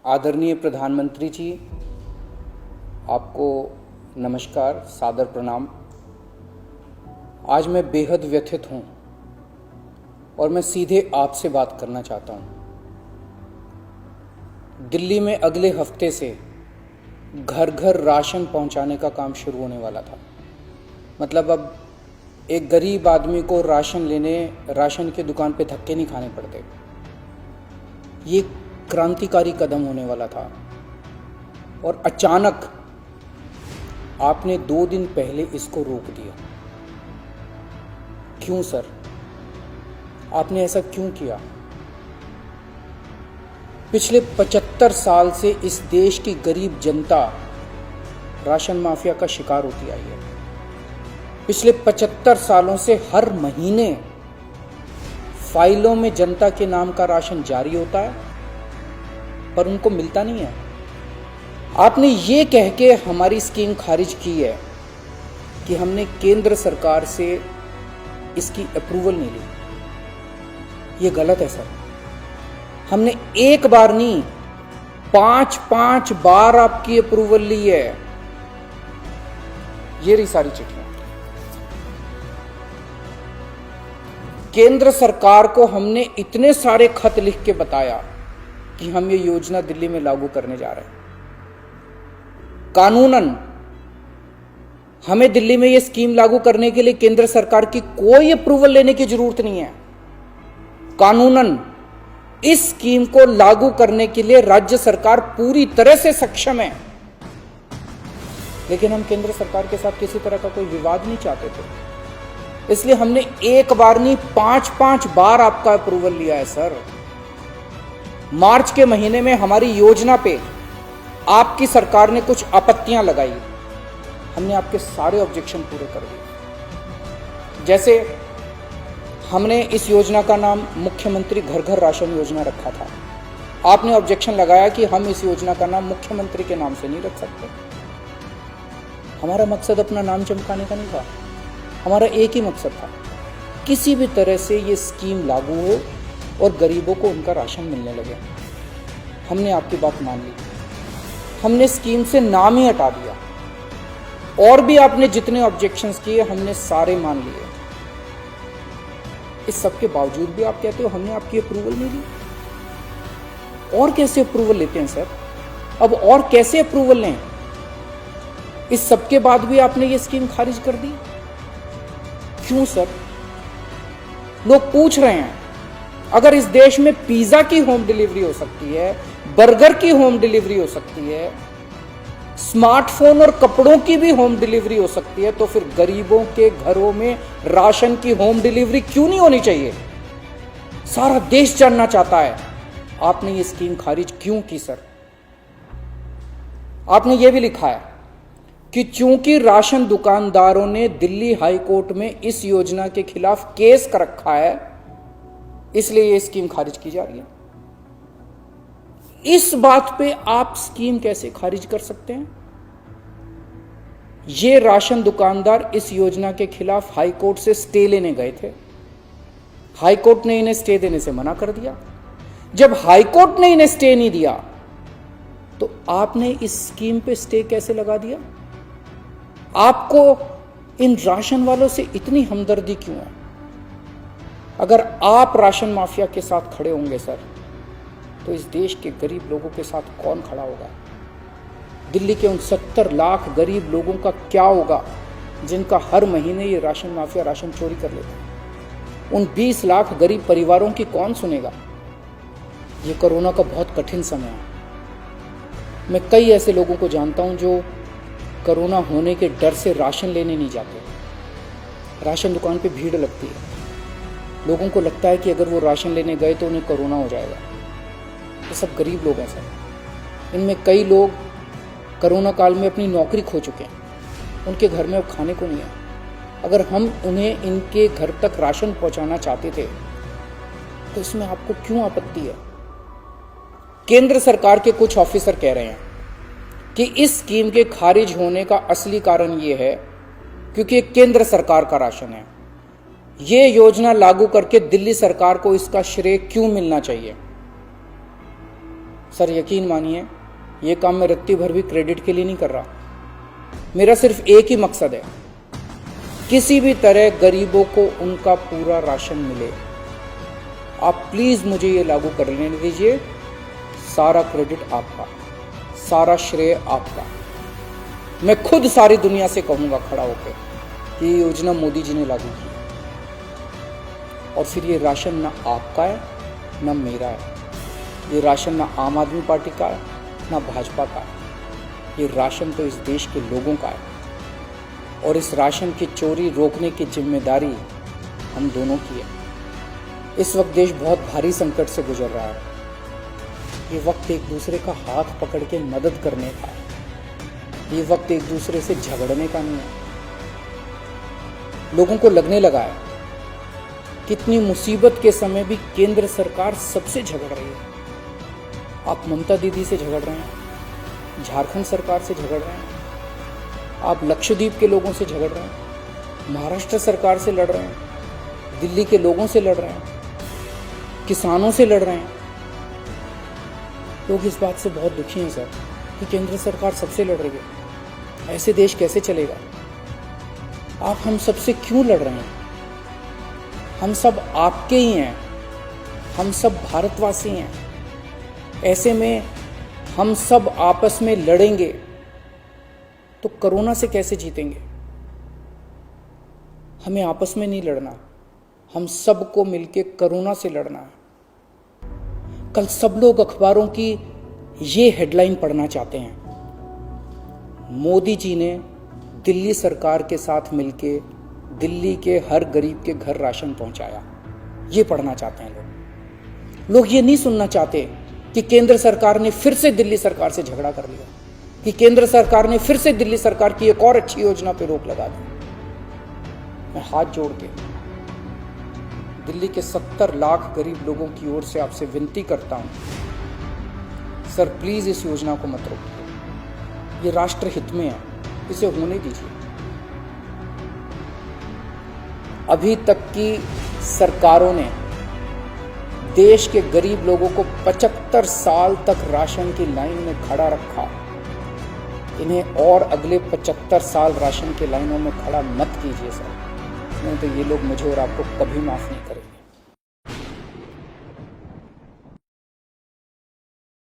आदरणीय प्रधानमंत्री जी, आपको नमस्कार, सादर प्रणाम। आज मैं बेहद व्यथित हूँ और मैं सीधे आपसे बात करना चाहता हूँ। दिल्ली में अगले हफ्ते से घर घर राशन पहुँचाने का काम शुरू होने वाला था। मतलब अब एक गरीब आदमी को राशन की दुकान पे धक्के नहीं खाने पड़ते। ये क्रांतिकारी कदम होने वाला था और अचानक आपने 2 दिन पहले इसको रोक दिया। क्यों सर? आपने ऐसा क्यों किया? पिछले 75 साल से इस देश की गरीब जनता राशन माफिया का शिकार होती आई है। पिछले 75 सालों से हर महीने फाइलों में जनता के नाम का राशन जारी होता है पर उनको मिलता नहीं है। आपने ये कह के हमारी स्कीम खारिज की है कि हमने केंद्र सरकार से इसकी अप्रूवल नहीं ली। ये गलत है सर। हमने एक बार नहीं, 5 बार आपकी अप्रूवल ली है। ये रही सारी चिट्ठियां। केंद्र सरकार को हमने इतने सारे खत लिख के बताया कि हम ये योजना दिल्ली में लागू करने जा रहे हैं। कानूनन हमें दिल्ली में ये स्कीम लागू करने के लिए केंद्र सरकार की कोई अप्रूवल लेने की जरूरत नहीं है। कानूनन इस स्कीम को लागू करने के लिए राज्य सरकार पूरी तरह से सक्षम है। लेकिन हम केंद्र सरकार के साथ किसी तरह का कोई विवाद नहीं चाहते थे, इसलिए हमने एक बार नहीं 5 बार आपका अप्रूवल लिया है सर। मार्च के महीने में हमारी योजना पे आपकी सरकार ने कुछ आपत्तियां लगाई। हमने आपके सारे ऑब्जेक्शन पूरे कर दिए। जैसे हमने इस योजना का नाम मुख्यमंत्री घर घर राशन योजना रखा था। आपने ऑब्जेक्शन लगाया कि हम इस योजना का नाम मुख्यमंत्री के नाम से नहीं रख सकते। हमारा मकसद अपना नाम चमकाने का नहीं था। हमारा एक ही मकसद था, किसी भी तरह से ये स्कीम लागू हो और गरीबों को उनका राशन मिलने लगे। हमने आपकी बात मान ली। हमने स्कीम से नाम ही हटा दिया और भी आपने जितने ऑब्जेक्शंस किए हमने सारे मान लिए। इस सब के बावजूद भी आप कहते हो हमने आपकी अप्रूवल नहीं दी। और कैसे अप्रूवल लेते हैं सर? अब और कैसे अप्रूवल लें? इस सब के बाद भी आपने ये स्कीम खारिज कर दी। क्यों सर? लोग पूछ रहे हैं, अगर इस देश में पिज्जा की होम डिलीवरी हो सकती है, बर्गर की होम डिलीवरी हो सकती है, स्मार्टफोन और कपड़ों की भी होम डिलीवरी हो सकती है, तो फिर गरीबों के घरों में राशन की होम डिलीवरी क्यों नहीं होनी चाहिए? सारा देश जानना चाहता है आपने ये स्कीम खारिज क्यों की सर। आपने ये भी लिखा है कि चूंकि राशन दुकानदारों ने दिल्ली हाई कोर्ट में इस योजना के खिलाफ केस कर रखा है, इसलिए ये स्कीम खारिज की जा रही है। इस बात पे आप स्कीम कैसे खारिज कर सकते हैं? ये राशन दुकानदार इस योजना के खिलाफ हाई कोर्ट से स्टे लेने गए थे। हाई कोर्ट ने इन्हें स्टे देने से मना कर दिया। जब हाई कोर्ट ने इन्हें स्टे नहीं दिया तो आपने इस स्कीम पे स्टे कैसे लगा दिया? आपको इन राशन वालों से इतनी हमदर्दी क्यों है? अगर आप राशन माफिया के साथ खड़े होंगे सर, तो इस देश के गरीब लोगों के साथ कौन खड़ा होगा? दिल्ली के उन 70 लाख गरीब लोगों का क्या होगा जिनका हर महीने ये राशन माफिया राशन चोरी कर लेता है? उन 20 लाख गरीब परिवारों की कौन सुनेगा? ये कोरोना का बहुत कठिन समय है। मैं कई ऐसे लोगों को जानता हूं जो कोरोना होने के डर से राशन लेने नहीं जाते। राशन दुकान पे भीड़ लगती है। लोगों को लगता है कि अगर वो राशन लेने गए तो उन्हें कोरोना हो जाएगा। ये सब गरीब लोग हैं सर। इनमें कई लोग कोरोना काल में अपनी नौकरी खो चुके हैं। उनके घर में अब खाने को नहीं है। अगर हम उन्हें इनके घर तक राशन पहुंचाना चाहते थे तो इसमें आपको क्यों आपत्ति है? केंद्र सरकार के कुछ ऑफिसर कह रहे हैं कि इस स्कीम के खारिज होने का असली कारण यह है क्योंकि केंद्र सरकार का राशन है। ये योजना लागू करके दिल्ली सरकार को इसका श्रेय क्यों मिलना चाहिए? सर यकीन मानिए, ये काम मैं रत्ती भर भी क्रेडिट के लिए नहीं कर रहा। मेरा सिर्फ एक ही मकसद है, किसी भी तरह गरीबों को उनका पूरा राशन मिले। आप प्लीज मुझे ये लागू कर लेने दीजिए। सारा क्रेडिट आपका, सारा श्रेय आपका। मैं खुद सारी दुनिया से कहूंगा खड़ा होकर कि ये योजना मोदी जी ने लागू की, और फिर ये राशन ना आपका है ना मेरा है। ये राशन ना आम आदमी पार्टी का है ना भाजपा का है। ये राशन तो इस देश के लोगों का है, और इस राशन की चोरी रोकने की जिम्मेदारी हम दोनों की है। इस वक्त देश बहुत भारी संकट से गुजर रहा है। ये वक्त एक दूसरे का हाथ पकड़ के मदद करने का है। ये वक्त एक दूसरे से झगड़ने का नहीं है। लोगों को लगने लगा है कितनी मुसीबत के समय भी केंद्र सरकार सबसे झगड़ रही है। आप ममता दीदी से झगड़ रहे हैं, झारखंड सरकार से झगड़ रहे हैं, आप लक्षद्वीप के लोगों से झगड़ रहे हैं, महाराष्ट्र सरकार से लड़ रहे हैं, दिल्ली के लोगों से लड़ रहे हैं, किसानों से लड़ रहे हैं। लोग इस बात से बहुत दुखी हैं सर कि केंद्र सरकार सबसे लड़ रही है। ऐसे देश कैसे चलेगा? आप हम सबसे क्यों लड़ रहे हैं? हम सब आपके ही हैं, हम सब भारतवासी हैं। ऐसे में हम सब आपस में लड़ेंगे तो कोरोना से कैसे जीतेंगे? हमें आपस में नहीं लड़ना, हम सबको मिलके कोरोना से लड़ना है। कल सब लोग अखबारों की ये हेडलाइन पढ़ना चाहते हैं, मोदी जी ने दिल्ली सरकार के साथ मिलके दिल्ली के हर गरीब के घर राशन पहुंचाया। ये पढ़ना चाहते हैं लोग ये नहीं सुनना चाहते कि केंद्र सरकार ने फिर से दिल्ली सरकार से झगड़ा कर लिया, कि केंद्र सरकार ने फिर से दिल्ली सरकार की एक और अच्छी योजना पर रोक लगा दी। मैं हाथ जोड़ के दिल्ली के 70 लाख गरीब लोगों की ओर से आपसे विनती करता हूं, सर प्लीज इस योजना को मत रोकिए। ये राष्ट्र हित में है, इसे होने दीजिए। अभी तक की सरकारों ने देश के गरीब लोगों को 75 साल तक राशन की लाइन में खड़ा रखा। इन्हें और अगले 75 साल राशन की लाइनों में खड़ा मत कीजिए सर, नहीं तो ये लोग मुझे और आपको कभी माफ नहीं करेंगे।